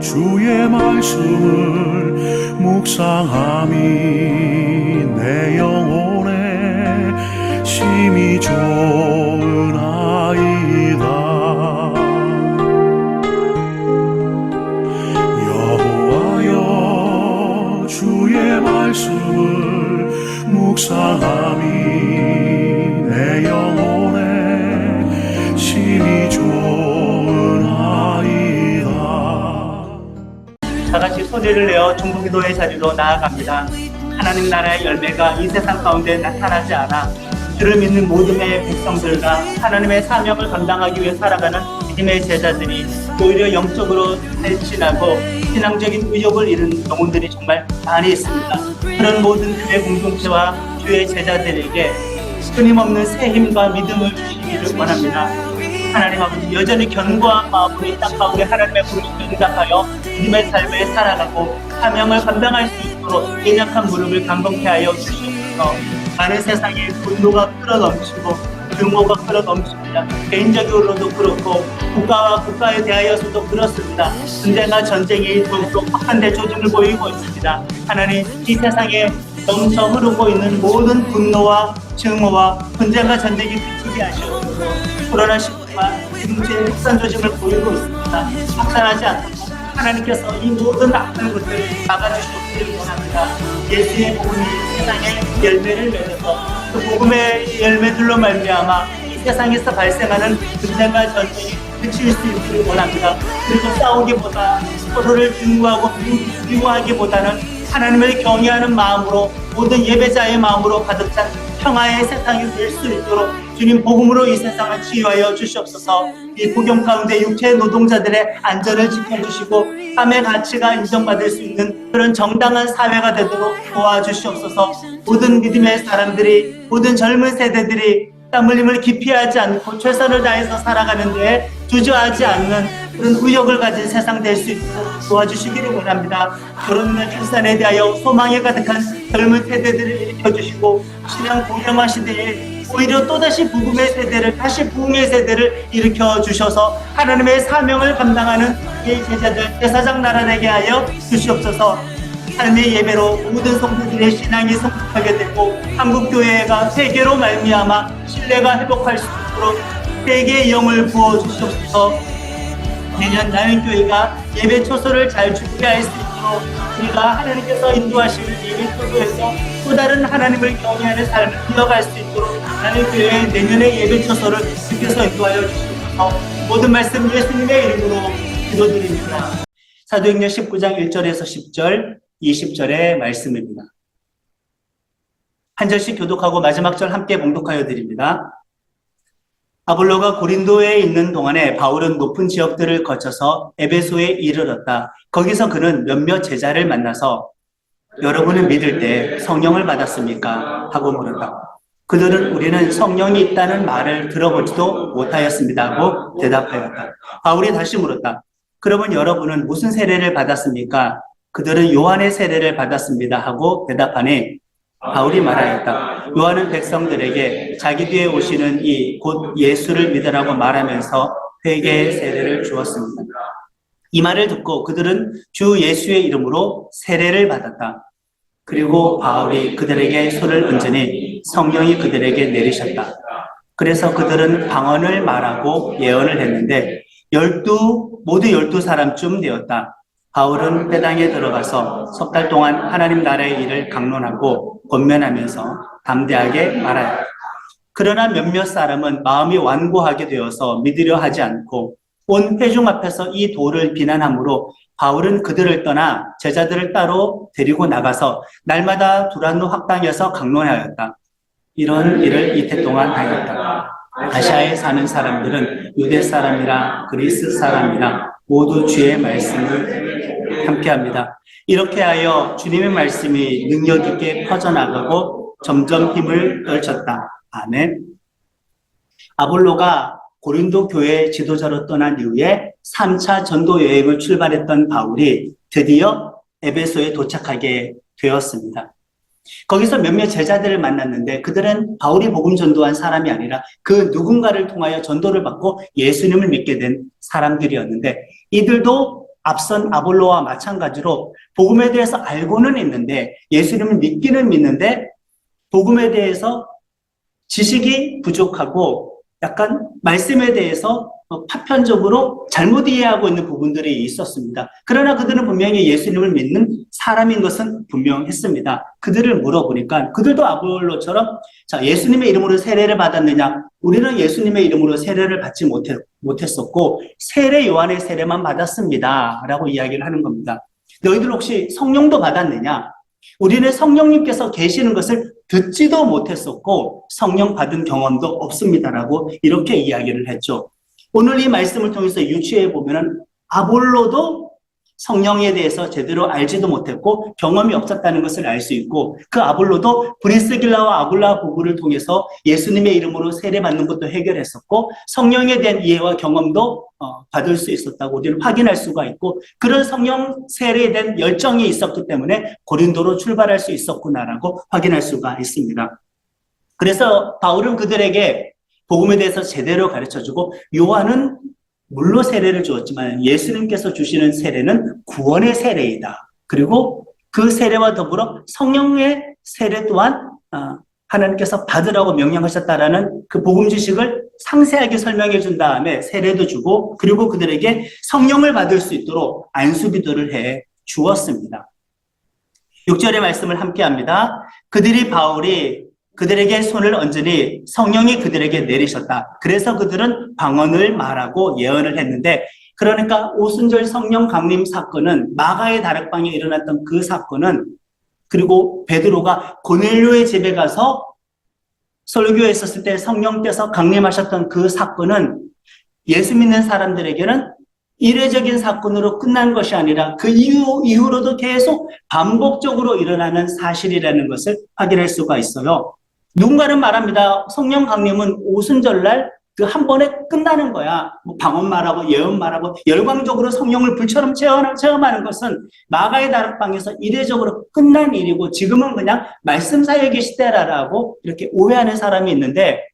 주의 말씀을 묵상함이 내 영혼에 심히 좋은 아이다. 여호와여 주의 말씀을 묵상함이 내 영혼에 심히 좋은 아이다. 다 같이 소리를 내어 중보기도의 자리로 나아갑니다. 하나님 나라의 열매가 이 세상 가운데 나타나지 않아 주를 믿는 모든의 백성들과 하나님의 사명을 감당하기 위해 살아가는 믿음의 제자들이 오히려 영적으로 탈진하고 신앙적인 의욕을 잃은 영혼들이 정말 많이 있습니다. 그런 모든 교회 공동체와 교회 제자들에게 끊임없는 새 힘과 믿음을 주시기를 원합니다. 하나님 아버지, 여전히 견고한 마음으로 이 땅 가운데 하나님의 부름에 응답하여 믿음의 삶에 살아가고 사명을 감당할 수 있도록 연약한 무릎을 강건케 하여 주시옵소서. 많은 세상에 분노가 끌어넘치고 증오가 끌어넘칩니다. 개인적으로도 그렇고 국가와 국가에 대하여서도 그렇습니다. 분쟁과 전쟁이 더욱더 확산된 조짐을 보이고 있습니다. 하나님, 이 세상에 넘쳐 흐르고 있는 모든 분노와 증오와 분쟁과 전쟁이 그치게 하시옵소서. 코로나19가 지금의 확산 조짐을 보이고 있습니다. 확산하지 않도록 하나님께서 이 모든 나쁜 것들을 막아주시기를 원합니다. 예수의 복음이 세상에 열매를 맺어서 그 복음의 열매들로 말미암아 이 세상에서 발생하는 분쟁과 전쟁이 그칠 수 있기를 원합니다. 그리고 싸우기보다 서로를 증오하고 미워하기보다는 하나님을 경외하는 마음으로 모든 예배자의 마음으로 가득 찬 평화의 세상이 될 수 있도록 주님 복음으로 이 세상을 치유하여 주시옵소서. 이 복음 가운데 육체 노동자들의 안전을 지켜주시고 삶의 가치가 인정받을 수 있는 그런 정당한 사회가 되도록 도와주시옵소서. 모든 믿음의 사람들이, 모든 젊은 세대들이 땀 흘림을 기피하지 않고 최선을 다해서 살아가는 데에 주저하지 않는 그런 의욕을 가진 세상 될 수 있도록 도와주시기를 원합니다. 결혼과 출산에 대하여 소망에 가득한 젊은 세대들을 일으켜주시고 신앙 고령화 시대에 오히려 또다시 복음의 세대를, 다시 부흥의 세대를 일으켜 주셔서 하나님의 사명을 감당하는 이 제자들 제사장 나라 되게 하여 주시옵소서. 삶의 예배로 모든 성도들의 신앙이 성숙하게 되고 한국교회가 세계로 말미암아 신뢰가 회복할 수 있도록 세계의 영을 부어 주시옵소서. 내년 나연교회가 예배 초소를 잘 준비할 수 있도록 우리가 하나님께서 인도하시는 예배 초소에서 또 다른 하나님을 경외하는 삶을 이어갈 수 있도록 나연교회의 내년의 예배 초소를 주께서 인도하여 주시옵소서. 모든 말씀 예수님의 이름으로 기도드립니다. 사도행전 19장 1절에서 10절 20절의 말씀입니다. 한 절씩 교독하고 마지막 절 함께 봉독하여 드립니다. 아볼로가 고린도에 있는 동안에 바울은 높은 지역들을 거쳐서 에베소에 이르렀다. 거기서 그는 몇몇 제자를 만나서 여러분은 믿을 때 성령을 받았습니까? 하고 물었다. 그들은 우리는 성령이 있다는 말을 들어보지도 못하였습니다 하고 대답하였다. 바울이 다시 물었다. 그러면 여러분은 무슨 세례를 받았습니까? 그들은 요한의 세례를 받았습니다 하고 대답하니 바울이 말하였다. 요한은 백성들에게 자기 뒤에 오시는 이 곧 예수를 믿으라고 말하면서 회개의 세례를 주었습니다. 이 말을 듣고 그들은 주 예수의 이름으로 세례를 받았다. 그리고 바울이 그들에게 손을 얹으니 성령이 그들에게 내리셨다. 그래서 그들은 방언을 말하고 예언을 했는데 모두 12사람쯤 되었다. 바울은 회당에 들어가서 석 달 동안 하나님 나라의 일을 강론하고 권면하면서 담대하게 말하였다. 그러나 몇몇 사람은 마음이 완고하게 되어서 믿으려 하지 않고 온 회중 앞에서 이 도를 비난하므로 바울은 그들을 떠나 제자들을 따로 데리고 나가서 날마다 두란노 학당에서 강론하였다. 이런 일을 이태 동안 하였다. 아시아에 사는 사람들은 유대 사람이라 그리스 사람이라 모두 주의 말씀을 함께합니다. 이렇게 하여 주님의 말씀이 능력 있게 퍼져나가고 점점 힘을 떨쳤다. 아멘. 아볼로가 고린도 교회 지도자로 떠난 이후에 3차 전도 여행을 출발했던 바울이 드디어 에베소에 도착하게 되었습니다. 거기서 몇몇 제자들을 만났는데 그들은 바울이 복음 전도한 사람이 아니라 그 누군가를 통하여 전도를 받고 예수님을 믿게 된 사람들이었는데 이들도 앞선 아볼로와 마찬가지로 복음에 대해서 알고는 있는데, 예수님을 믿기는 믿는데 복음에 대해서 지식이 부족하고 약간 말씀에 대해서 파편적으로 잘못 이해하고 있는 부분들이 있었습니다. 그러나 그들은 분명히 예수님을 믿는 사람인 것은 분명했습니다. 그들을 물어보니까 그들도 아볼로처럼, 자, 예수님의 이름으로 세례를 받았느냐? 우리는 예수님의 이름으로 세례를 받지 못했었고 세례 요한의 세례만 받았습니다 라고 이야기를 하는 겁니다. 너희들 혹시 성령도 받았느냐? 우리는 성령님께서 계시는 것을 듣지도 못했었고 성령 받은 경험도 없습니다라고 이렇게 이야기를 했죠. 오늘 이 말씀을 통해서 유추해 보면은 아볼로도 성령에 대해서 제대로 알지도 못했고 경험이 없었다는 것을 알 수 있고, 그 아볼로도 브리스길라와 아굴라 부부를 통해서 예수님의 이름으로 세례받는 것도 해결했었고 성령에 대한 이해와 경험도 받을 수 있었다고 우리는 확인할 수가 있고, 그런 성령 세례에 대한 열정이 있었기 때문에 고린도로 출발할 수 있었구나라고 확인할 수가 있습니다. 그래서 바울은 그들에게 복음에 대해서 제대로 가르쳐주고, 요한은 물로 세례를 주었지만 예수님께서 주시는 세례는 구원의 세례이다. 그리고 그 세례와 더불어 성령의 세례 또한 하나님께서 받으라고 명령하셨다라는 그 복음 지식을 상세하게 설명해 준 다음에 세례도 주고, 그리고 그들에게 성령을 받을 수 있도록 안수기도를 해 주었습니다. 6절의 말씀을 함께 합니다. 바울이 그들에게 손을 얹으니 성령이 그들에게 내리셨다. 그래서 그들은 방언을 말하고 예언을 했는데, 그러니까 오순절 성령 강림 사건은, 마가의 다락방에 일어났던 그 사건은, 그리고 베드로가 고넬료의 집에 가서 설교했었을 때 성령께서 강림하셨던 그 사건은 예수 믿는 사람들에게는 이례적인 사건으로 끝난 것이 아니라 그 이후로도 계속 반복적으로 일어나는 사실이라는 것을 확인할 수가 있어요. 누군가는 말합니다. 성령 강림은 오순절날 그 한 번에 끝나는 거야. 뭐 방언 말하고 예언 말하고 열광적으로 성령을 불처럼 체험하는 것은 마가의 다락방에서 이례적으로 끝난 일이고 지금은 그냥 말씀 사역의 시대라고 이렇게 오해하는 사람이 있는데,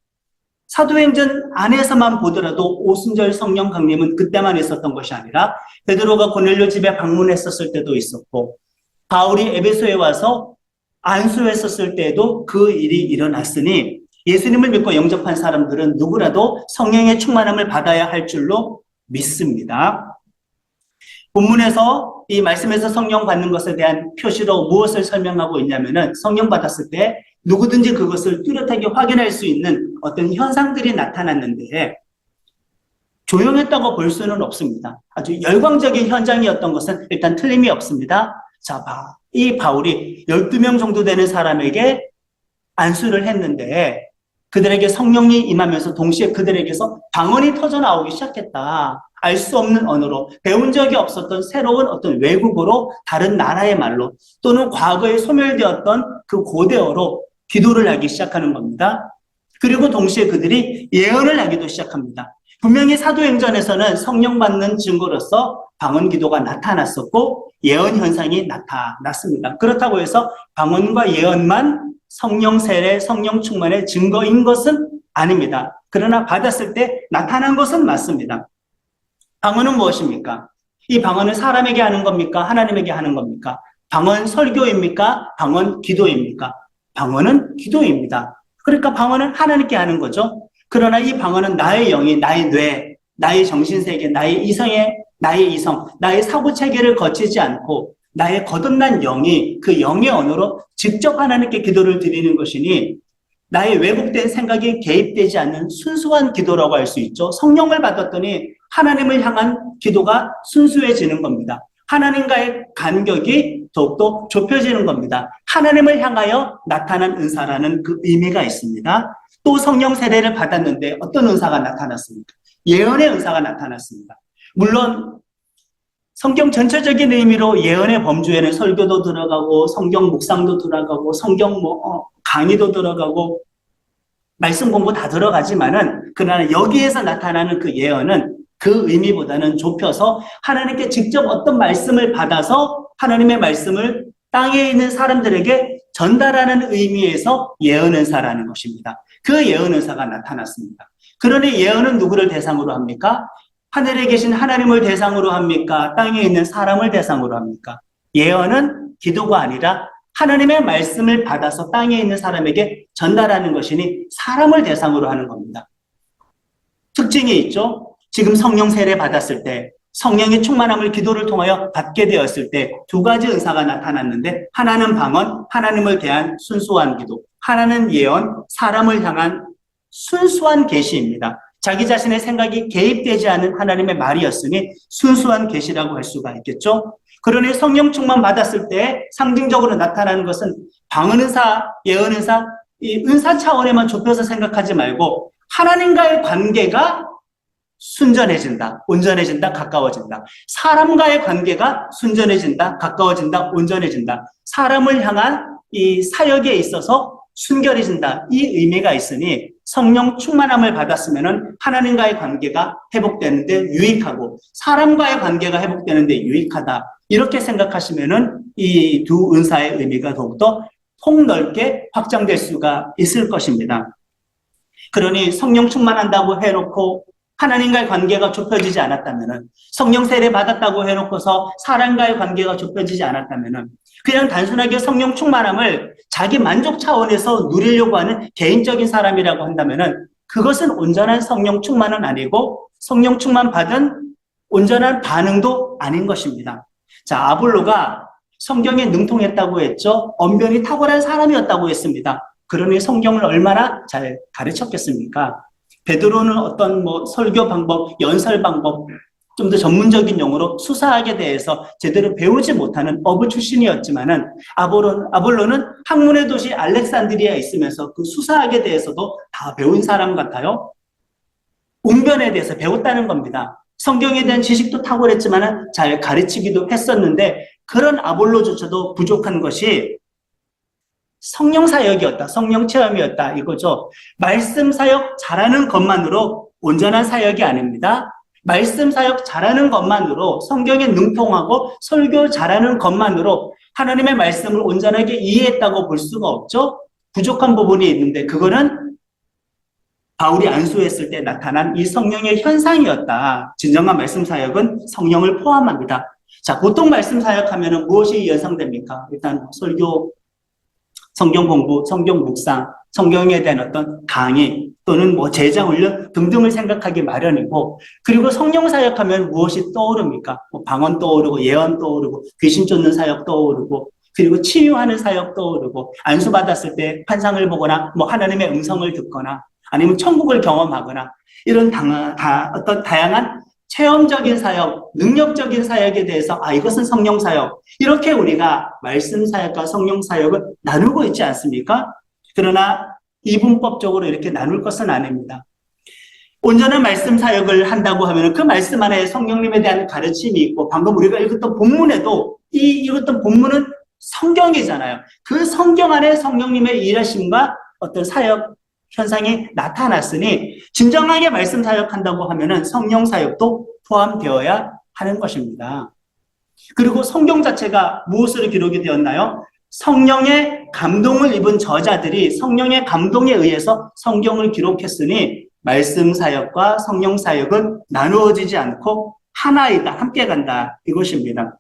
사도행전 안에서만 보더라도 오순절 성령 강림은 그때만 있었던 것이 아니라 베드로가 고넬료 집에 방문했었을 때도 있었고, 바울이 에베소에 와서 안수했었을 때에도 그 일이 일어났으니 예수님을 믿고 영접한 사람들은 누구라도 성령의 충만함을 받아야 할 줄로 믿습니다. 본문에서 이 말씀에서 성령 받는 것에 대한 표시로 무엇을 설명하고 있냐면은, 성령 받았을 때 누구든지 그것을 뚜렷하게 확인할 수 있는 어떤 현상들이 나타났는데 조용했다고 볼 수는 없습니다. 아주 열광적인 현장이었던 것은 일단 틀림이 없습니다. 자, 이 바울이 12명 정도 되는 사람에게 안수를 했는데 그들에게 성령이 임하면서 동시에 그들에게서 방언이 터져 나오기 시작했다. 알 수 없는 언어로, 배운 적이 없었던 새로운 어떤 외국어로, 다른 나라의 말로, 또는 과거에 소멸되었던 그 고대어로 기도를 하기 시작하는 겁니다. 그리고 동시에 그들이 예언을 하기도 시작합니다. 분명히 사도행전에서는 성령 받는 증거로서 방언 기도가 나타났었고 예언 현상이 나타났습니다. 그렇다고 해서 방언과 예언만 성령 세례, 성령 충만의 증거인 것은 아닙니다. 그러나 받았을 때 나타난 것은 맞습니다. 방언은 무엇입니까? 이 방언은 사람에게 하는 겁니까? 하나님에게 하는 겁니까? 방언 설교입니까? 방언 기도입니까? 방언은 기도입니다. 그러니까 방언은 하나님께 하는 거죠. 그러나 이 방언은 나의 영이, 나의 뇌, 나의 정신세계, 나의 이성, 나의 사고체계를 거치지 않고 나의 거듭난 영이 그 영의 언어로 직접 하나님께 기도를 드리는 것이니 나의 왜곡된 생각이 개입되지 않는 순수한 기도라고 할 수 있죠. 성령을 받았더니 하나님을 향한 기도가 순수해지는 겁니다. 하나님과의 간격이 더욱더 좁혀지는 겁니다. 하나님을 향하여 나타난 은사라는 그 의미가 있습니다. 또 성령 세례를 받았는데 어떤 은사가 나타났습니까? 예언의 은사가 나타났습니다. 물론 성경 전체적인 의미로 예언의 범주에는 설교도 들어가고 성경 묵상도 들어가고 성경 강의도 들어가고 말씀 공부 다 들어가지만은, 그러나 여기에서 나타나는 그 예언은 그 의미보다는 좁혀서 하나님께 직접 어떤 말씀을 받아서 하나님의 말씀을 땅에 있는 사람들에게 전달하는 의미에서 예언 은사라는 것입니다. 그 예언 은사가 나타났습니다. 그러니 예언은 누구를 대상으로 합니까? 하늘에 계신 하나님을 대상으로 합니까? 땅에 있는 사람을 대상으로 합니까? 예언은 기도가 아니라 하나님의 말씀을 받아서 땅에 있는 사람에게 전달하는 것이니 사람을 대상으로 하는 겁니다. 특징이 있죠? 지금 성령 세례 받았을 때 성령의 충만함을 기도를 통하여 받게 되었을 때 두 가지 은사가 나타났는데, 하나는 방언, 하나님을 대한 순수한 기도, 하나는 예언, 사람을 향한 순수한 계시입니다. 자기 자신의 생각이 개입되지 않은 하나님의 말이었으니 순수한 계시라고 할 수가 있겠죠. 그러니 성령 충만 받았을 때 상징적으로 나타나는 것은 방언 은사, 예언 은사, 이 은사 차원에만 좁혀서 생각하지 말고 하나님과의 관계가 순전해진다, 온전해진다, 가까워진다. 사람과의 관계가 순전해진다, 가까워진다, 온전해진다. 사람을 향한 이 사역에 있어서 순결해진다. 이 의미가 있으니 성령 충만함을 받았으면 하나님과의 관계가 회복되는데 유익하고 사람과의 관계가 회복되는데 유익하다. 이렇게 생각하시면 이 두 은사의 의미가 더욱더 폭넓게 확장될 수가 있을 것입니다. 그러니 성령 충만한다고 해놓고 하나님과의 관계가 좁혀지지 않았다면, 성령 세례 받았다고 해놓고서 사람과의 관계가 좁혀지지 않았다면, 그냥 단순하게 성령 충만함을 자기 만족 차원에서 누리려고 하는 개인적인 사람이라고 한다면 그것은 온전한 성령 충만은 아니고 성령 충만 받은 온전한 반응도 아닌 것입니다. 자, 아볼로가 성경에 능통했다고 했죠. 언변이 탁월한 사람이었다고 했습니다. 그러니 성경을 얼마나 잘 가르쳤겠습니까? 베드로는 어떤 설교 방법, 연설 방법, 좀 더 전문적인 용어로 수사학에 대해서 제대로 배우지 못하는 어부 출신이었지만은 아볼로는 학문의 도시 알렉산드리아에 있으면서 그 수사학에 대해서도 다 배운 사람 같아요. 웅변에 대해서 배웠다는 겁니다. 성경에 대한 지식도 탁월했지만은 잘 가르치기도 했었는데 그런 아볼로조차도 부족한 것이 성령 사역이었다, 성령 체험이었다 이거죠. 말씀 사역 잘하는 것만으로 온전한 사역이 아닙니다. 말씀 사역 잘하는 것만으로, 성경에 능통하고 설교 잘하는 것만으로 하나님의 말씀을 온전하게 이해했다고 볼 수가 없죠. 부족한 부분이 있는데 그거는 바울이 안수했을 때 나타난 이 성령의 현상이었다. 진정한 말씀 사역은 성령을 포함합니다. 자, 보통 말씀 사역하면 무엇이 연상됩니까? 일단 설교, 성경 공부, 성경 묵상, 성경에 대한 어떤 강의 또는 제자 훈련 등등을 생각하기 마련이고, 그리고 성령 사역하면 무엇이 떠오릅니까? 방언 떠오르고 예언 떠오르고 귀신 쫓는 사역 떠오르고 그리고 치유하는 사역 떠오르고 안수 받았을 때 환상을 보거나 하나님의 음성을 듣거나 아니면 천국을 경험하거나 이런 어떤 다양한 체험적인 사역, 능력적인 사역에 대해서 이것은 성령 사역, 이렇게 우리가 말씀 사역과 성령 사역을 나누고 있지 않습니까? 그러나 이분법적으로 이렇게 나눌 것은 아닙니다. 온전한 말씀 사역을 한다고 하면 그 말씀 안에 성령님에 대한 가르침이 있고, 방금 우리가 읽었던 본문에도 읽었던 본문은 성경이잖아요. 그 성경 안에 성령님의 일하심과 어떤 사역 현상이 나타났으니 진정하게 말씀 사역한다고 하면은 성령 사역도 포함되어야 하는 것입니다. 그리고 성경 자체가 무엇으로 기록이 되었나요? 성령의 감동을 입은 저자들이 성령의 감동에 의해서 성경을 기록했으니 말씀 사역과 성령 사역은 나누어지지 않고 하나이다, 함께 간다, 이것입니다.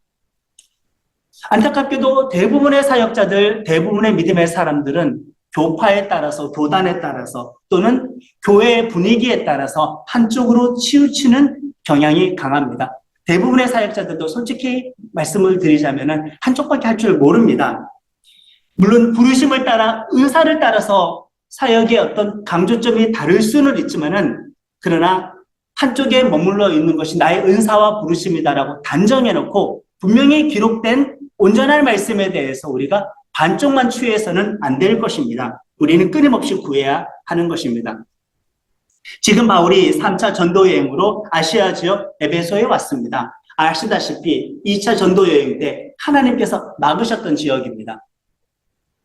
안타깝게도 대부분의 사역자들, 대부분의 믿음의 사람들은 교파에 따라서, 교단에 따라서 또는 교회의 분위기에 따라서 한쪽으로 치우치는 경향이 강합니다. 대부분의 사역자들도 솔직히 말씀을 드리자면 한쪽밖에 할 줄 모릅니다. 물론 부르심을 따라, 은사를 따라서 사역의 어떤 강조점이 다를 수는 있지만은, 그러나 한쪽에 머물러 있는 것이 나의 은사와 부르심이다라고 단정해놓고 분명히 기록된 온전한 말씀에 대해서 우리가 반쪽만 취해서는 안 될 것입니다. 우리는 끊임없이 구해야 하는 것입니다. 지금 바울이 3차 전도 여행으로 아시아 지역 에베소에 왔습니다. 아시다시피 2차 전도 여행 때 하나님께서 막으셨던 지역입니다.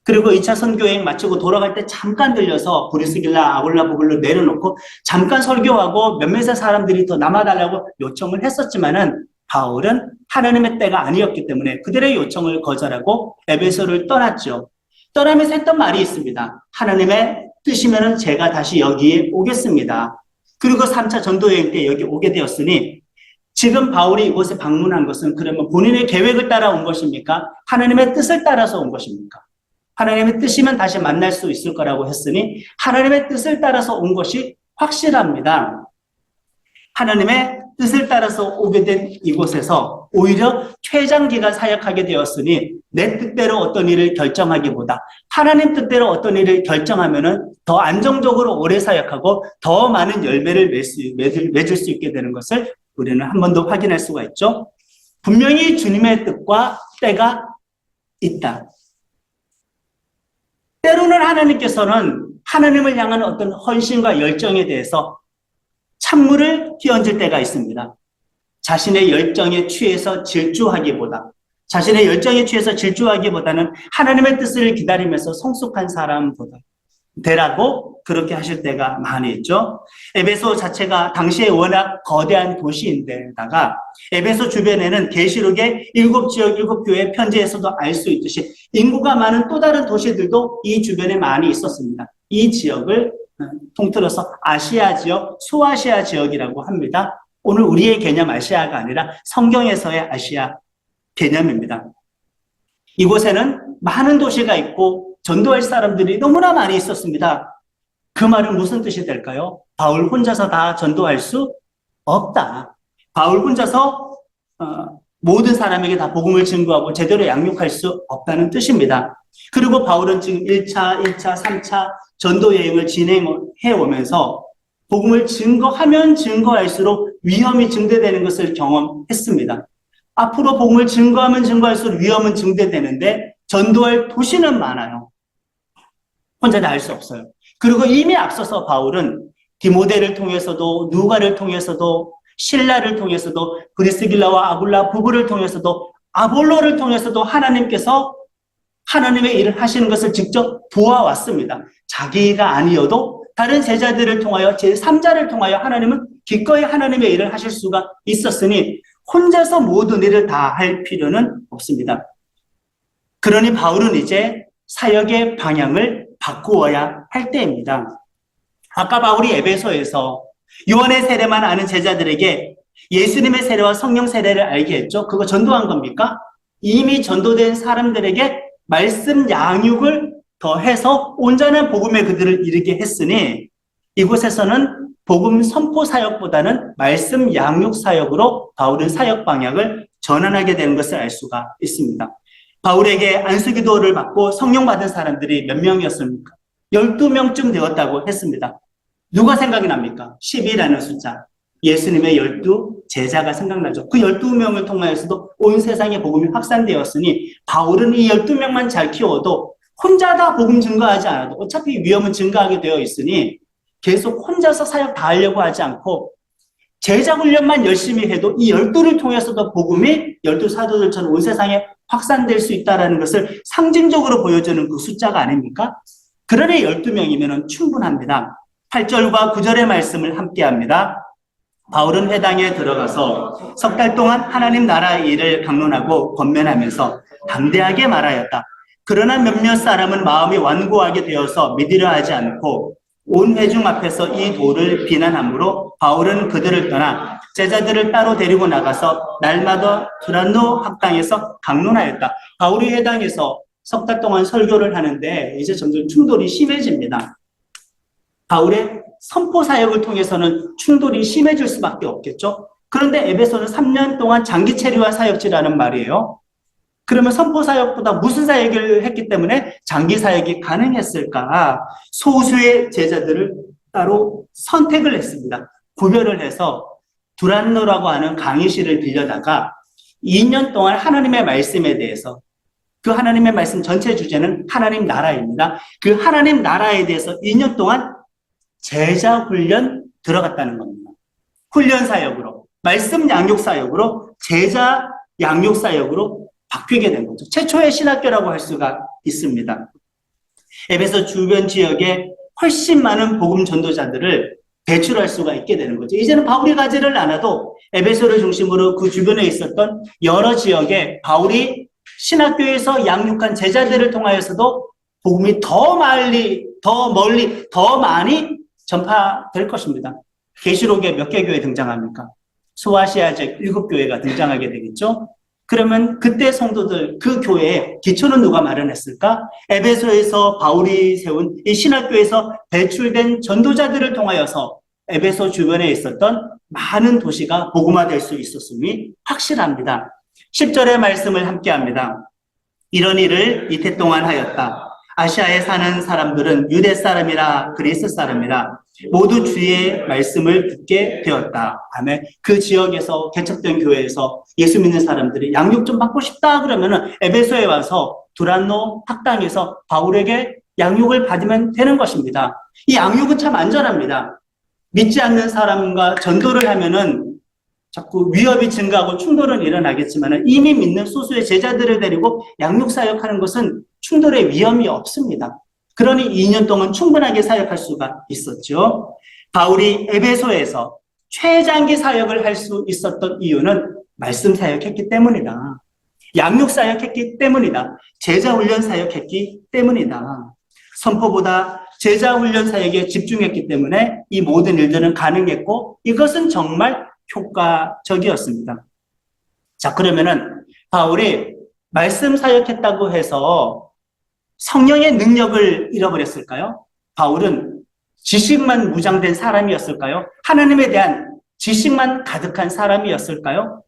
그리고 2차 선교 여행 마치고 돌아갈 때 잠깐 들려서 브리스길라, 아굴라보글로 내려놓고 잠깐 설교하고 몇몇의 사람들이 더 남아달라고 요청을 했었지만은 바울은 하나님의 때가 아니었기 때문에 그들의 요청을 거절하고 에베소를 떠났죠. 떠나면서 했던 말이 있습니다. 하나님의 뜻이면은 제가 다시 여기에 오겠습니다. 그리고 3차 전도 여행 때 여기 오게 되었으니 지금 바울이 이곳에 방문한 것은 그러면 본인의 계획을 따라 온 것입니까? 하나님의 뜻을 따라서 온 것입니까? 하나님의 뜻이면 다시 만날 수 있을 거라고 했으니 하나님의 뜻을 따라서 온 것이 확실합니다. 하나님의 뜻을 따라서 오게 된 이곳에서 오히려 최장기간 사역하게 되었으니 내 뜻대로 어떤 일을 결정하기보다 하나님 뜻대로 어떤 일을 결정하면은 더 안정적으로 오래 사역하고 더 많은 열매를 맺을 수 있게 되는 것을 우리는 한 번 더 확인할 수가 있죠. 분명히 주님의 뜻과 때가 있다. 때로는 하나님께서는 하나님을 향한 어떤 헌신과 열정에 대해서 찬물을 끼얹을 때가 있습니다. 자신의 열정에 취해서 질주하기보다는 하나님의 뜻을 기다리면서 성숙한 사람보다 되라고 그렇게 하실 때가 많이 있죠. 에베소 자체가 당시에 워낙 거대한 도시인데다가 에베소 주변에는 계시록의 7지역 7교회 편지에서도 알 수 있듯이 인구가 많은 또 다른 도시들도 이 주변에 많이 있었습니다. 이 지역을 통틀어서 아시아 지역, 소아시아 지역이라고 합니다. 오늘 우리의 개념 아시아가 아니라 성경에서의 아시아 개념입니다. 이곳에는 많은 도시가 있고 전도할 사람들이 너무나 많이 있었습니다. 그 말은 무슨 뜻이 될까요? 바울 혼자서 다 전도할 수 없다. 바울 혼자서 모든 사람에게 다 복음을 증거하고 제대로 양육할 수 없다는 뜻입니다. 그리고 바울은 지금 1차, 2차, 3차 전도 여행을 진행해 오면서 복음을 증거하면 증거할수록 위험이 증대되는 것을 경험했습니다. 앞으로 복음을 증거하면 증거할수록 위험은 증대되는데 전도할 도시는 많아요. 혼자 다 할 수 없어요. 그리고 이미 앞서서 바울은 디모데를 통해서도 누가를 통해서도 실라를 통해서도 브리스길라와 아굴라 부부를 통해서도 아볼로를 통해서도 하나님께서 하나님의 일을 하시는 것을 직접 보아왔습니다. 자기가 아니어도 다른 제자들을 통하여 제3자를 통하여 하나님은 기꺼이 하나님의 일을 하실 수가 있었으니 혼자서 모든 일을 다 할 필요는 없습니다. 그러니 바울은 이제 사역의 방향을 바꾸어야 할 때입니다. 아까 바울이 에베소에서 요한의 세례만 아는 제자들에게 예수님의 세례와 성령 세례를 알게 했죠. 그거 전도한 겁니까? 이미 전도된 사람들에게 말씀 양육을 더해서 온전한 복음에 그들을 이르게 했으니 이곳에서는 복음 선포 사역보다는 말씀 양육 사역으로 바울은 사역 방향을 전환하게 되는 것을 알 수가 있습니다. 바울에게 안수기도를 받고 성령 받은 사람들이 몇 명이었습니까? 12명쯤 되었다고 했습니다. 누가 생각이 납니까? 10이라는 숫자. 예수님의 12 제자가 생각나죠. 그 12명을 통하여서도 온 세상에 복음이 확산되었으니 바울은 이 12명만 잘 키워도 혼자 다 복음 증거하지 않아도 어차피 위험은 증가하게 되어 있으니 계속 혼자서 사역 다 하려고 하지 않고 제자 훈련만 열심히 해도 이 12를 통해서도 복음이 12 사도들처럼 온 세상에 확산될 수 있다는 것을 상징적으로 보여주는 그 숫자가 아닙니까? 그러니 12명이면 충분합니다. 8절과 9절의 말씀을 함께 합니다. 바울은 회당에 들어가서 석 달 동안 하나님 나라의 일을 강론하고 권면하면서 담대하게 말하였다. 그러나 몇몇 사람은 마음이 완고하게 되어서 믿으려 하지 않고 온 회중 앞에서 이 도를 비난하므로 바울은 그들을 떠나 제자들을 따로 데리고 나가서 날마다 두란노 학당에서 강론하였다. 바울이 회당에서 석 달 동안 설교를 하는데 이제 점점 충돌이 심해집니다. 바울의 선포 사역을 통해서는 충돌이 심해질 수밖에 없겠죠. 그런데 에베소는 3년 동안 장기 체류와 사역지라는 말이에요. 그러면 선포 사역보다 무슨 사역을 했기 때문에 장기 사역이 가능했을까? 소수의 제자들을 따로 선택을 했습니다. 구별을 해서 두란노라고 하는 강의실을 빌려다가 2년 동안 하나님의 말씀에 대해서 그 하나님의 말씀 전체 주제는 하나님 나라입니다. 그 하나님 나라에 대해서 2년 동안 제자 훈련 들어갔다는 겁니다. 훈련 사역으로, 말씀 양육 사역으로, 제자 양육 사역으로 바뀌게 된 거죠. 최초의 신학교라고 할 수가 있습니다. 에베소 주변 지역에 훨씬 많은 복음 전도자들을 배출할 수가 있게 되는 거죠. 이제는 바울이 가지를 않아도 에베소를 중심으로 그 주변에 있었던 여러 지역에 바울이 신학교에서 양육한 제자들을 통하여서도 복음이 더 멀리, 더 많이 전파될 것입니다. 계시록에 몇 개 교회 등장합니까? 소아시아 지역 7교회가 등장하게 되겠죠. 그러면 그때 성도들, 그 교회에 기초는 누가 마련했을까? 에베소에서 바울이 세운 이 신학교에서 배출된 전도자들을 통하여서 에베소 주변에 있었던 많은 도시가 복음화될 수 있었음이 확실합니다. 10절의 말씀을 함께합니다. 이런 일을 이태 동안 하였다. 아시아에 사는 사람들은 유대 사람이라 그리스 사람이라 모두 주의 말씀을 듣게 되었다. 아멘. 그 지역에서 개척된 교회에서 예수 믿는 사람들이 양육 좀 받고 싶다 그러면은 에베소에 와서 두란노 학당에서 바울에게 양육을 받으면 되는 것입니다. 이 양육은 참 안전합니다. 믿지 않는 사람과 전도를 하면은 자꾸 위협이 증가하고 충돌은 일어나겠지만 이미 믿는 소수의 제자들을 데리고 양육 사역하는 것은 충돌의 위험이 없습니다. 그러니 2년 동안 충분하게 사역할 수가 있었죠. 바울이 에베소에서 최장기 사역을 할 수 있었던 이유는 말씀 사역했기 때문이다. 양육 사역했기 때문이다. 제자 훈련 사역했기 때문이다. 선포보다 제자 훈련 사역에 집중했기 때문에 이 모든 일들은 가능했고 이것은 정말 효과적이었습니다. 자, 그러면은 바울이 말씀 사역했다고 해서 성령의 능력을 잃어버렸을까요? 바울은 지식만 무장된 사람이었을까요? 하나님에 대한 지식만 가득한 사람이었을까요?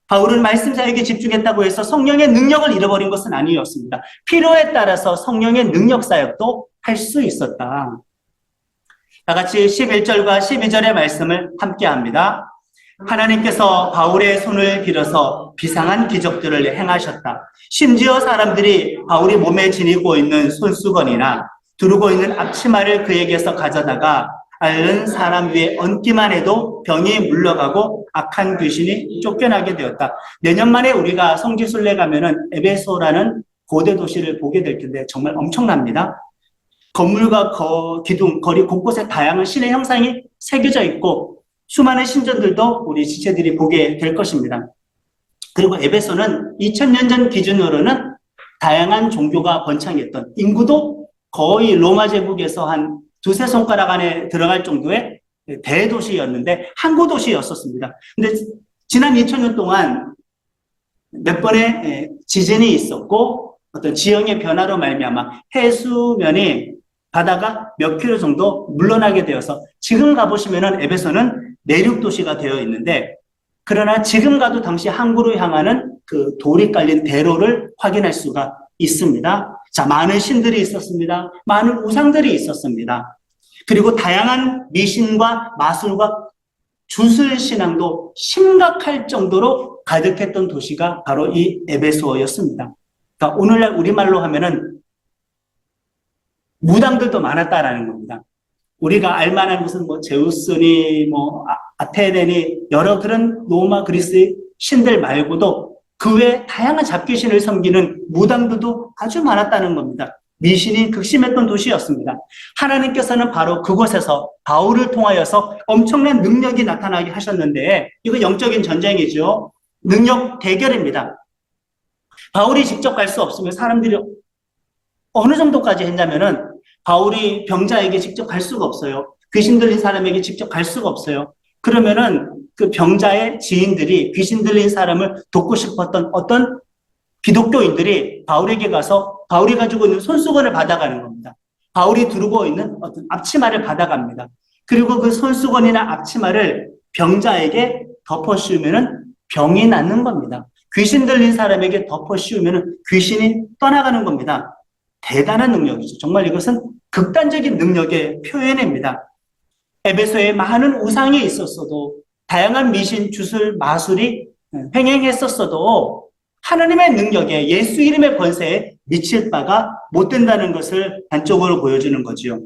바울은 말씀 사역에 집중했다고 해서 성령의 능력을 잃어버린 것은 아니었습니다. 필요에 따라서 성령의 능력 사역도 할 수 있었다. 다 같이 11절과 12절의 말씀을 함께 합니다. 하나님께서 바울의 손을 빌어서 비상한 기적들을 행하셨다. 심지어 사람들이 바울이 몸에 지니고 있는 손수건이나 두르고 있는 앞치마를 그에게서 가져다가 앓는 사람 위에 얹기만 해도 병이 물러가고 악한 귀신이 쫓겨나게 되었다. 내년 만에 우리가 성지순례 가면은 에베소라는 고대 도시를 보게 될 텐데 정말 엄청납니다. 건물과 기둥, 거리 곳곳에 다양한 신의 형상이 새겨져 있고 수많은 신전들도 우리 지체들이 보게 될 것입니다. 그리고 에베소는 2000년 전 기준으로는 다양한 종교가 번창했던, 인구도 거의 로마 제국에서 한 두세 손가락 안에 들어갈 정도의 대도시였는데 항구 도시였었습니다. 근데 지난 2000년 동안 몇 번의 지진이 있었고 어떤 지형의 변화로 말미암아 해수면이 바다가 몇 킬로 정도 물러나게 되어서 지금 가보시면은 에베소는 내륙 도시가 되어 있는데, 그러나 지금 가도 당시 항구로 향하는 그 돌이 깔린 대로를 확인할 수가 있습니다. 자, 많은 신들이 있었습니다. 많은 우상들이 있었습니다. 그리고 다양한 미신과 마술과 주술 신앙도 심각할 정도로 가득했던 도시가 바로 이 에베소였습니다. 그러니까 오늘날 우리말로 하면은 무당들도 많았다라는 겁니다. 우리가 알만한 무슨 제우스니 아테네니 여러 그런 로마 그리스 신들 말고도 그 외 다양한 잡귀신을 섬기는 무당들도 아주 많았다는 겁니다. 미신이 극심했던 도시였습니다. 하나님께서는 바로 그곳에서 바울을 통하여서 엄청난 능력이 나타나게 하셨는데, 이거 영적인 전쟁이죠. 능력 대결입니다. 바울이 직접 갈 수 없으면 사람들이 어느 정도까지 했냐면은 바울이 병자에게 직접 갈 수가 없어요. 귀신 들린 사람에게 직접 갈 수가 없어요. 그러면은 그 병자의 지인들이 귀신 들린 사람을 돕고 싶었던 어떤 기독교인들이 바울에게 가서 바울이 가지고 있는 손수건을 받아가는 겁니다. 바울이 두르고 있는 어떤 앞치마를 받아갑니다. 그리고 그 손수건이나 앞치마를 병자에게 덮어 씌우면은 병이 낫는 겁니다. 귀신 들린 사람에게 덮어 씌우면은 귀신이 떠나가는 겁니다. 대단한 능력이죠. 정말 이것은 극단적인 능력의 표현입니다. 에베소에 많은 우상이 있었어도, 다양한 미신, 주술, 마술이 횡행했었어도 하나님의 능력에, 예수 이름의 권세에 미칠 바가 못 된다는 것을 단적으로 보여주는 거지요.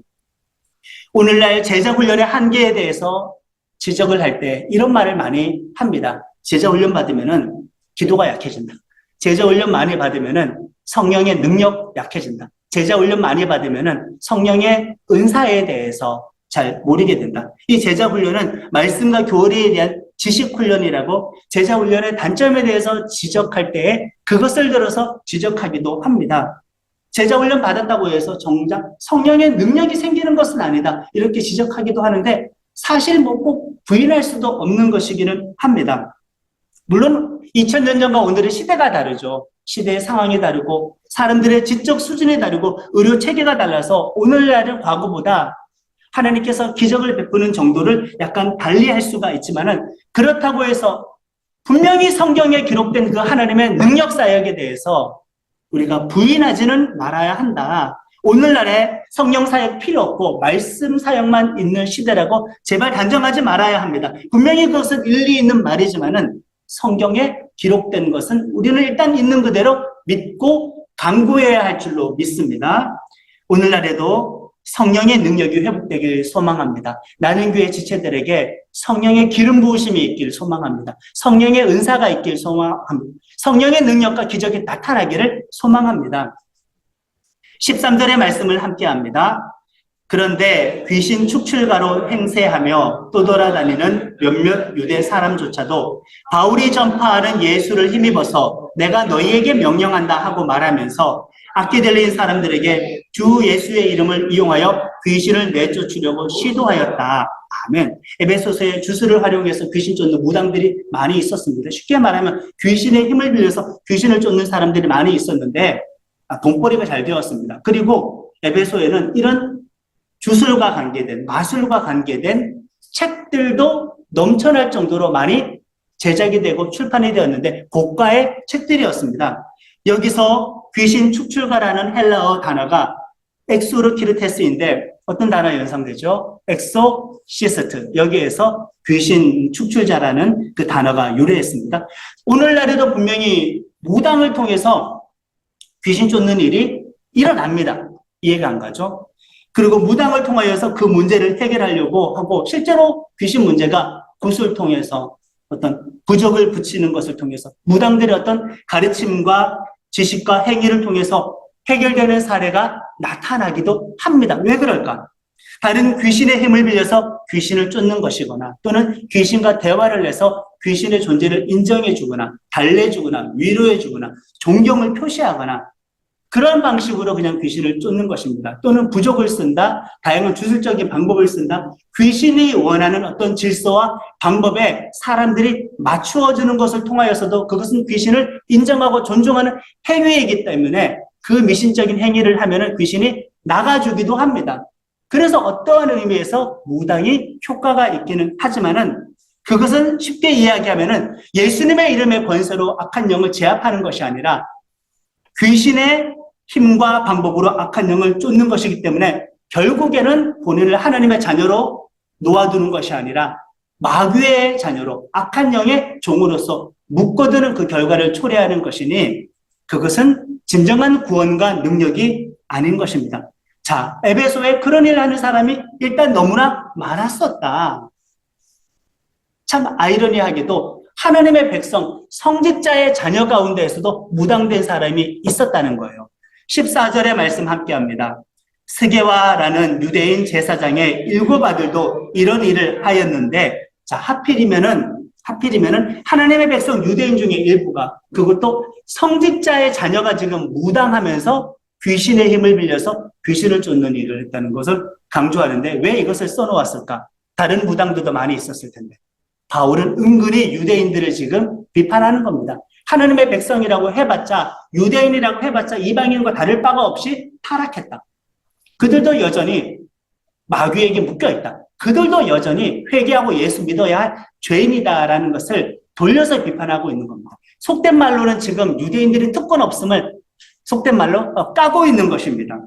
오늘날 제자 훈련의 한계에 대해서 지적을 할 때 이런 말을 많이 합니다. 제자 훈련 받으면은 기도가 약해진다. 제자 훈련 많이 받으면은 성령의 능력 약해진다. 제자 훈련 많이 받으면은 성령의 은사에 대해서 잘 모르게 된다. 이 제자 훈련은 말씀과 교리에 대한 지식 훈련이라고 제자 훈련의 단점에 대해서 지적할 때 그것을 들어서 지적하기도 합니다. 제자 훈련 받았다고 해서 정작 성령의 능력이 생기는 것은 아니다. 이렇게 지적하기도 하는데 사실 뭐 꼭 부인할 수도 없는 것이기는 합니다. 물론 2000년 전과 오늘의 시대가 다르죠. 시대의 상황이 다르고 사람들의 지적 수준이 다르고 의료 체계가 달라서 오늘날의 과거보다 하나님께서 기적을 베푸는 정도를 약간 달리할 수가 있지만은 그렇다고 해서 분명히 성경에 기록된 그 하나님의 능력 사역에 대해서 우리가 부인하지는 말아야 한다. 오늘날에 성령 사역 필요 없고 말씀 사역만 있는 시대라고 제발 단정하지 말아야 합니다. 분명히 그것은 일리 있는 말이지만은 성경에 기록된 것은 우리는 일단 있는 그대로 믿고 강구해야 할 줄로 믿습니다. 오늘날에도 성령의 능력이 회복되길 소망합니다. 나는 교회 지체들에게 성령의 기름 부으심이 있길 소망합니다. 성령의 은사가 있길 소망합니다. 성령의 능력과 기적이 나타나기를 소망합니다. 13절의 말씀을 함께 합니다. 그런데 귀신 축출가로 행세하며 떠돌아다니는 몇몇 유대 사람조차도 바울이 전파하는 예수를 힘입어서 내가 너희에게 명령한다 하고 말하면서 악기 들린 사람들에게 주 예수의 이름을 이용하여 귀신을 내쫓으려고 시도하였다. 아멘. 에베소서의 주술을 활용해서 귀신 쫓는 무당들이 많이 있었습니다. 쉽게 말하면 귀신의 힘을 빌려서 귀신을 쫓는 사람들이 많이 있었는데 돈벌이가 잘 되었습니다. 그리고 에베소에는 이런 주술과 관계된, 마술과 관계된 책들도 넘쳐날 정도로 많이 제작이 되고 출판이 되었는데 고가의 책들이었습니다. 여기서 귀신 축출가라는 헬라어 단어가 엑소르키르테스인데 어떤 단어가 연상되죠? 엑소시스트. 여기에서 귀신 축출자라는 그 단어가 유래했습니다. 오늘날에도 분명히 무당을 통해서 귀신 쫓는 일이 일어납니다. 이해가 안 가죠? 그리고 무당을 통하여서 그 문제를 해결하려고 하고 실제로 귀신 문제가 굿을 통해서 어떤 부적을 붙이는 것을 통해서 무당들의 어떤 가르침과 지식과 행위를 통해서 해결되는 사례가 나타나기도 합니다. 왜 그럴까? 다른 귀신의 힘을 빌려서 귀신을 쫓는 것이거나 또는 귀신과 대화를 해서 귀신의 존재를 인정해 주거나 달래주거나 위로해 주거나 존경을 표시하거나 그런 방식으로 그냥 귀신을 쫓는 것입니다. 또는 부적을 쓴다, 다양한 주술적인 방법을 쓴다, 귀신이 원하는 어떤 질서와 방법에 사람들이 맞추어주는 것을 통하여서도 그것은 귀신을 인정하고 존중하는 행위이기 때문에 그 미신적인 행위를 하면은 귀신이 나가주기도 합니다. 그래서 어떠한 의미에서 무당이 효과가 있기는 하지만은 그것은 쉽게 이야기하면은 예수님의 이름의 권세로 악한 영을 제압하는 것이 아니라 귀신의 힘과 방법으로 악한 영을 쫓는 것이기 때문에 결국에는 본인을 하나님의 자녀로 놓아두는 것이 아니라 마귀의 자녀로 악한 영의 종으로서 묶어두는 그 결과를 초래하는 것이니 그것은 진정한 구원과 능력이 아닌 것입니다. 자, 에베소에 그런 일을 하는 사람이 일단 너무나 많았었다. 참 아이러니하게도 하나님의 백성, 성직자의 자녀 가운데에서도 무당된 사람이 있었다는 거예요. 14절의 말씀 함께 합니다. 스게와라는 유대인 제사장의 7 아들도 이런 일을 하였는데, 자, 하필이면은 하나님의 백성 유대인 중에 일부가 그것도 성직자의 자녀가 지금 무당하면서 귀신의 힘을 빌려서 귀신을 쫓는 일을 했다는 것을 강조하는데 왜 이것을 써놓았을까? 다른 무당들도 많이 있었을 텐데. 바울은 은근히 유대인들을 지금 비판하는 겁니다. 하나님의 백성이라고 해봤자 유대인이라고 해봤자 이방인과 다를 바가 없이 타락했다. 그들도 여전히 마귀에게 묶여있다. 그들도 여전히 회개하고 예수 믿어야 할 죄인이다라는 것을 돌려서 비판하고 있는 겁니다. 속된 말로는 지금 유대인들이 특권 없음을 속된 말로 까고 있는 것입니다.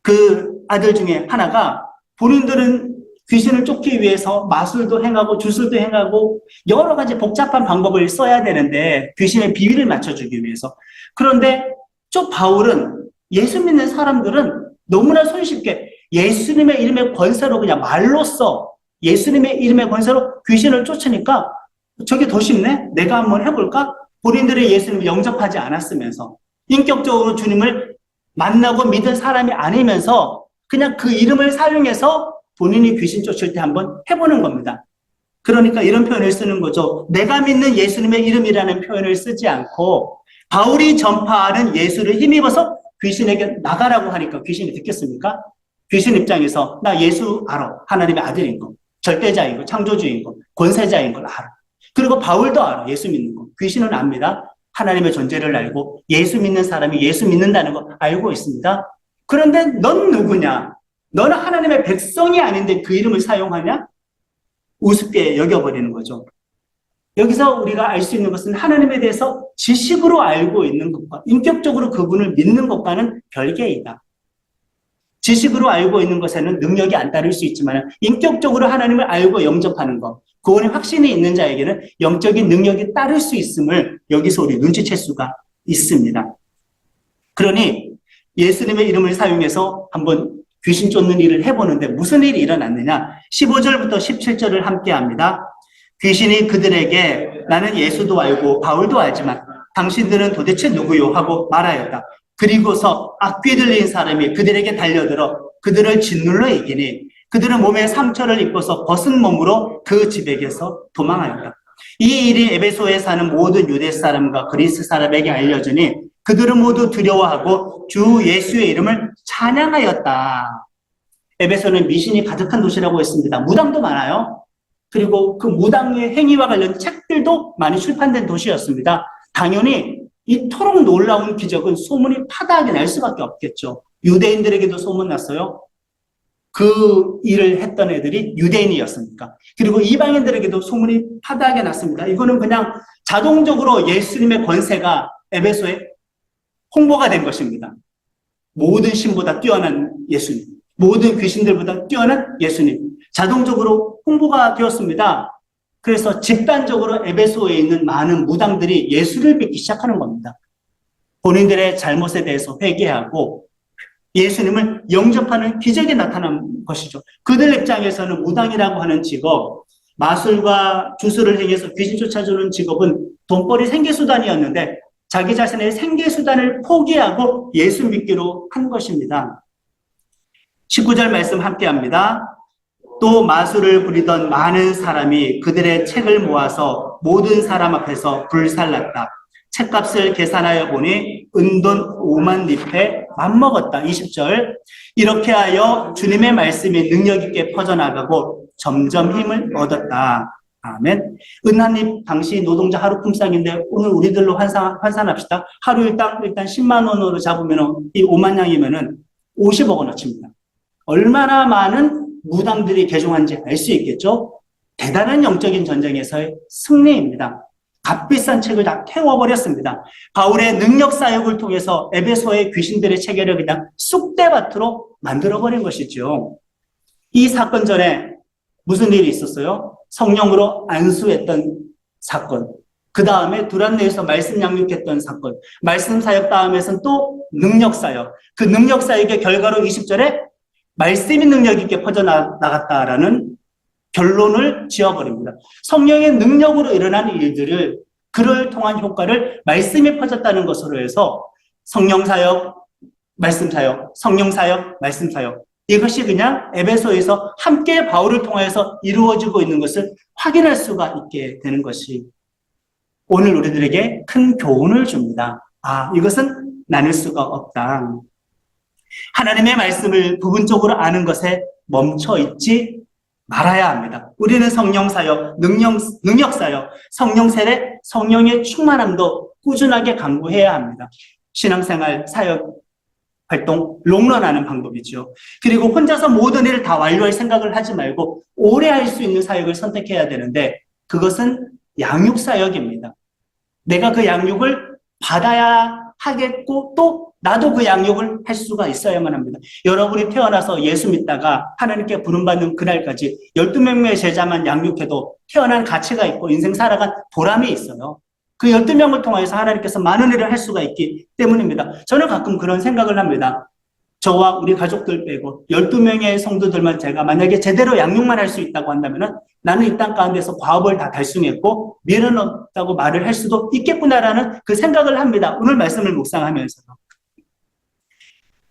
그 아들 중에 하나가 본인들은 귀신을 쫓기 위해서 마술도 행하고 주술도 행하고 여러 가지 복잡한 방법을 써야 되는데 귀신의 비위를 맞춰주기 위해서. 그런데 저 바울은 예수 믿는 사람들은 너무나 손쉽게 예수님의 이름의 권세로 그냥 말로써 예수님의 이름의 권세로 귀신을 쫓으니까 저게 더 쉽네? 내가 한번 해볼까? 본인들의 예수님을 영접하지 않았으면서 인격적으로 주님을 만나고 믿은 사람이 아니면서 그냥 그 이름을 사용해서 본인이 귀신 쫓을 때 한번 해보는 겁니다. 그러니까 이런 표현을 쓰는 거죠. 내가 믿는 예수님의 이름이라는 표현을 쓰지 않고 바울이 전파하는 예수를 힘입어서 귀신에게 나가라고 하니까 귀신이 듣겠습니까? 귀신 입장에서 나 예수 알아. 하나님의 아들인 거. 절대자인 거. 창조주인 거. 권세자인 걸 알아. 그리고 바울도 알아. 예수 믿는 거. 귀신은 압니다. 하나님의 존재를 알고 예수 믿는 사람이 예수 믿는다는 거 알고 있습니다. 그런데 넌 누구냐? 너는 하나님의 백성이 아닌데 그 이름을 사용하냐? 우습게 여겨버리는 거죠. 여기서 우리가 알 수 있는 것은 하나님에 대해서 지식으로 알고 있는 것과 인격적으로 그분을 믿는 것과는 별개이다. 지식으로 알고 있는 것에는 능력이 안 따를 수 있지만 인격적으로 하나님을 알고 영접하는 것, 구원의 확신이 있는 자에게는 영적인 능력이 따를 수 있음을 여기서 우리 눈치챌 수가 있습니다. 그러니 예수님의 이름을 사용해서 한번 귀신 쫓는 일을 해보는데 무슨 일이 일어났느냐? 15절부터 17절을 함께 합니다. 귀신이 그들에게 나는 예수도 알고 바울도 알지만 당신들은 도대체 누구요? 하고 말하였다. 그리고서 악귀 들린 사람이 그들에게 달려들어 그들을 짓눌러 이기니 그들은 몸에 상처를 입고서 벗은 몸으로 그 집에게서 도망하였다. 이 일이 에베소에 사는 모든 유대 사람과 그리스 사람에게 알려지니 그들은 모두 두려워하고 주 예수의 이름을 찬양하였다. 에베소는 미신이 가득한 도시라고 했습니다. 무당도 많아요. 그리고 그 무당의 행위와 관련 책들도 많이 출판된 도시였습니다. 당연히 이토록 놀라운 기적은 소문이 파다하게 날 수밖에 없겠죠. 유대인들에게도 소문났어요. 그 일을 했던 애들이 유대인이었으니까. 그리고 이방인들에게도 소문이 파다하게 났습니다. 이거는 그냥 자동적으로 예수님의 권세가 에베소에 홍보가 된 것입니다. 모든 신보다 뛰어난 예수님, 모든 귀신들보다 뛰어난 예수님, 자동적으로 홍보가 되었습니다. 그래서 집단적으로 에베소에 있는 많은 무당들이 예수를 믿기 시작하는 겁니다. 본인들의 잘못에 대해서 회개하고 예수님을 영접하는 기적이 나타난 것이죠. 그들 입장에서는 무당이라고 하는 직업, 마술과 주술을 행해서 귀신 쫓아주는 직업은 돈벌이 생계수단이었는데 자기 자신의 생계수단을 포기하고 예수 믿기로 한 것입니다. 19절 말씀 함께 합니다. 또 마술을 부리던 많은 사람이 그들의 책을 모아서 모든 사람 앞에서 불살랐다. 책값을 계산하여 보니 은돈 5만 리페 맘먹었다. 20절. 이렇게 하여 주님의 말씀이 능력 있게 퍼져나가고 점점 힘을 얻었다. 아멘. 은한입 당시 노동자 하루 품삯인데 오늘 우리들로 환산합시다. 하루 일당 10만 원으로 잡으면 이 5만 양이면은 50억 원어치입니다. 얼마나 많은 무당들이 개종한지 알 수 있겠죠? 대단한 영적인 전쟁에서의 승리입니다. 값비싼 책을 다 태워버렸습니다. 바울의 능력 사역을 통해서 에베소의 귀신들의 체계를 그냥 쑥대밭으로 만들어버린 것이죠. 이 사건 전에 무슨 일이 있었어요? 성령으로 안수했던 사건. 그 다음에 두란노에서 말씀 양육했던 사건. 말씀 사역 다음에서는 또 능력 사역. 그 능력 사역의 결과로 20절에 말씀이 능력 있게 퍼져나갔다라는 결론을 지어버립니다. 성령의 능력으로 일어난 일들을 그를 통한 효과를 말씀이 퍼졌다는 것으로 해서 성령사역, 말씀사역, 성령사역, 말씀사역 이것이 그냥 에베소에서 함께 바울을 통해서 이루어지고 있는 것을 확인할 수가 있게 되는 것이 오늘 우리들에게 큰 교훈을 줍니다. 아, 이것은 나눌 수가 없다. 하나님의 말씀을 부분적으로 아는 것에 멈춰 있지 말아야 합니다. 우리는 성령사역, 능력사역, 성령세례, 성령의 충만함도 꾸준하게 강구해야 합니다. 신앙생활, 사역, 활동, 롱런하는 방법이죠. 그리고 혼자서 모든 일을 다 완료할 생각을 하지 말고 오래 할 수 있는 사역을 선택해야 되는데 그것은 양육사역입니다. 내가 그 양육을 받아야 하겠고 또 나도 그 양육을 할 수가 있어야만 합니다. 여러분이 태어나서 예수 믿다가 하나님께 부름받는 그날까지 12명의 제자만 양육해도 태어난 가치가 있고 인생 살아간 보람이 있어요. 그 12명을 통해서 하나님께서 많은 일을 할 수가 있기 때문입니다. 저는 가끔 그런 생각을 합니다. 저와 우리 가족들 빼고 12명의 성도들만 제가 만약에 제대로 양육만 할 수 있다고 한다면 나는 이 땅 가운데서 과업을 다 달성했고 미래는 없다고 말을 할 수도 있겠구나라는 그 생각을 합니다. 오늘 말씀을 묵상하면서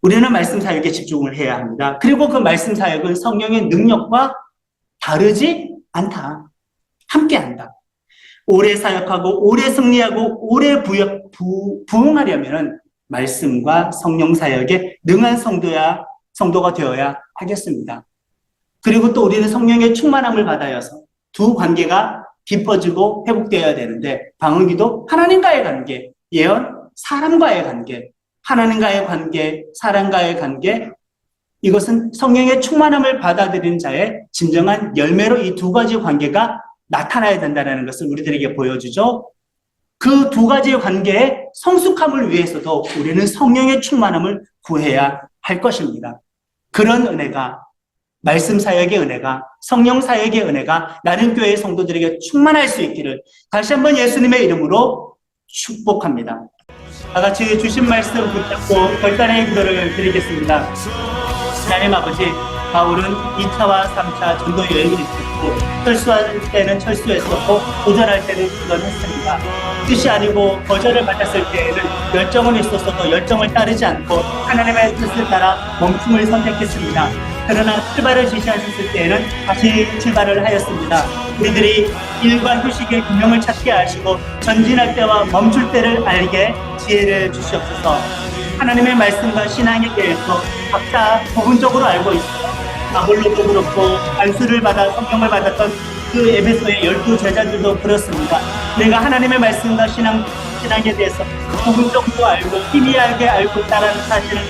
우리는 말씀 사역에 집중을 해야 합니다. 그리고 그 말씀 사역은 성령의 능력과 다르지 않다. 함께한다. 오래 사역하고 오래 승리하고 오래 부흥하려면 말씀과 성령 사역에 능한 성도가 되어야 하겠습니다. 그리고 또 우리는 성령의 충만함을 받아여서 두 관계가 깊어지고 회복되어야 되는데, 방언기도 하나님과의 관계, 예언 사람과의 관계, 하나님과의 관계, 사람과의 관계, 이것은 성령의 충만함을 받아들이는 자의 진정한 열매로 이 두 가지 관계가 나타나야 된다는 것을 우리들에게 보여주죠. 그 두 가지의 관계의 성숙함을 위해서도 우리는 성령의 충만함을 구해야 할 것입니다. 그런 은혜가, 말씀 사역의 은혜가, 성령 사역의 은혜가 나는 교회의 성도들에게 충만할 수 있기를 다시 한번 예수님의 이름으로 축복합니다. 다 같이 주신 말씀 붙잡고 결단의 기도를 드리겠습니다. 하나님 아버지, 바울은 2차와 3차 전도 여행을 있었고, 철수할 때는 철수했었고, 도전할 때는 도전했습니다. 뜻이 아니고 거절을 받았을 때에는 열정은 있었어도 열정을 따르지 않고 하나님의 뜻을 따라 멈춤을 선택했습니다. 그러나 출발을 지시하셨을 때에는 다시 출발을 하였습니다. 우리들이 일과 휴식의 균형을 찾게 하시고 전진할 때와 멈출 때를 알게 지혜를 주시옵소서. 하나님의 말씀과 신앙에 대해서 각자 부분적으로 알고 있어요. 아볼로도 그렇고 안수를 받아 성령을 받았던 그 에베소의 12제자들도 그렇습니다. 내가 하나님의 말씀과 신앙에 대해서 부분적으로 알고 희미하게 알고 있다는 사실을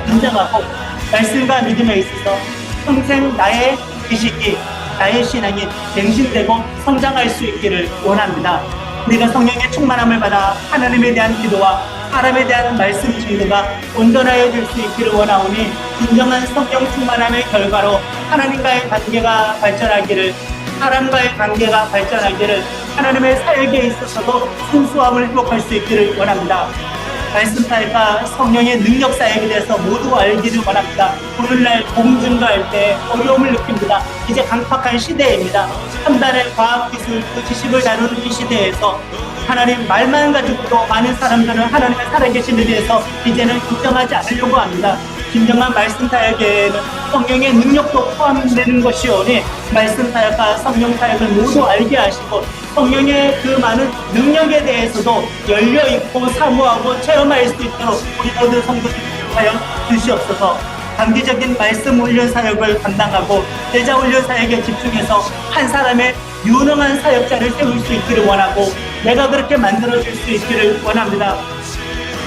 인정하고 말씀과 믿음에 있어서 평생 나의 지식이, 나의 신앙이 갱신되고 성장할 수 있기를 원합니다. 우리가 성령의 충만함을 받아 하나님에 대한 기도와 사람에 대한 말씀 증거가 온전하여질 수 있기를 원하오니, 진정한 성령 충만함의 결과로 하나님과의 관계가 발전하기를, 사람과의 관계가 발전하기를, 하나님의 사역에 있어서도 순수함을 회복할 수 있기를 원합니다. 말씀 사역과 성령의 능력 사역에 대해서 모두 알기를 원합니다. 오늘날 복음 증거할 때 어려움을 느낍니다. 이제 강팍한 시대입니다. 첨단의 과학기술, 그 지식을 다루는 이 시대에서 하나님 말만 가지고도 많은 사람들은 하나님의 살아계심에 대해서 이제는 인정하지 않으려고 합니다. 진정한 말씀 사역에는 성령의 능력도 포함되는 것이오니 말씀 사역과 성령 사역을 모두 알게 하시고 성령의 그 많은 능력에 대해서도 열려있고 사모하고 체험할 수 있도록 우리 모든 성도들이 하여 주시옵소서. 단기적인 말씀 훈련 사역을 감당하고 제자 훈련 사역에 집중해서 한 사람의 유능한 사역자를 세울 수 있기를 원하고, 내가 그렇게 만들어줄 수 있기를 원합니다.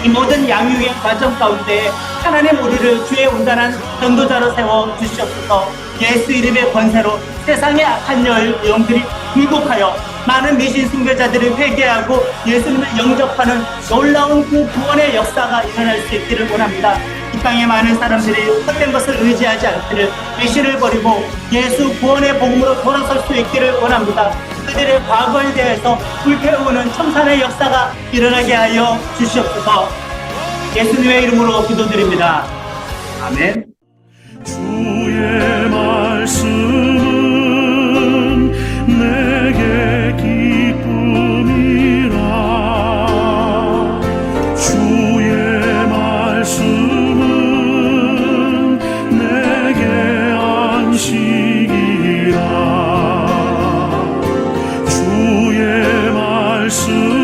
이 모든 양육의 과정 가운데 하나님 우리를 주의 온전한 전도자로 세워 주시옵소서. 예수 이름의 권세로 세상의 악한 영들이 굴복하여 많은 미신 순교자들이 회개하고 예수님을 영접하는 놀라운 그 구원의 역사가 일어날 수 있기를 원합니다. 이 땅에 많은 사람들이 헛된 것을 의지하지 않기를, 미신을 버리고 예수 구원의 복음으로 돌아설 수 있기를 원합니다. 그들의 과거에 대해서 불태우는 청산의 역사가 일어나게 하여 주시옵소서. 예수님의 이름으로 기도드립니다. 아멘. 주의 말씀은 내게 기쁨이라. 주의 말씀은 내게 안식이라. 주의 말씀